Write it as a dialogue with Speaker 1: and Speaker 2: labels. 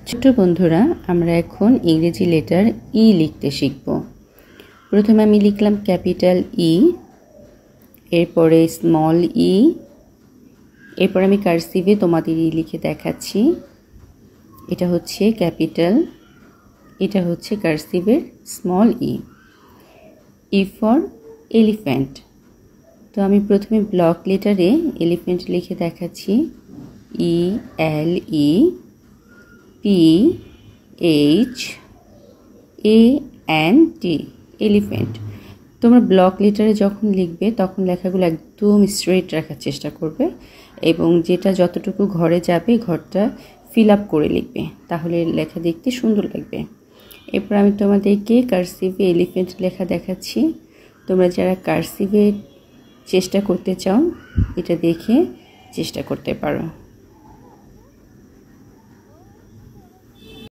Speaker 1: ছোট বন্ধুরা, আমরা এখন ইংরেজি লেটার ই লিখতে শিখব। প্রথমে আমি লিখলাম ক্যাপিটাল ই, এরপরে স্মল ই, এরপর আমি কার্সিভে তোমাদের ই লিখে দেখাচ্ছি। এটা হচ্ছে ক্যাপিটাল, এটা হচ্ছে কার্সিভের small e. E for elephant. তো আমি প্রথমে ব্লক লেটারে এলিফ্যান্ট লিখে দেখাচ্ছি। E L E PHANT, elephant. তোমরা ব্লক লেটারে যখন লিখবে তখন লেখাগুলো একদম স্ট্রেট রাখার চেষ্টা করবে এবং যেটা যতটুকু ঘরে যাবে ঘরটা ফিল আপ করে লিখবে, তাহলে লেখা দেখতে সুন্দর লাগবে। এরপর আমি তোমাদেরকে কার্সিভে এলিফ্যান্ট লেখা দেখাচ্ছি। তোমরা যারা কার্সিভে চেষ্টা করতে চাও এটা দেখে চেষ্টা করতে পারো।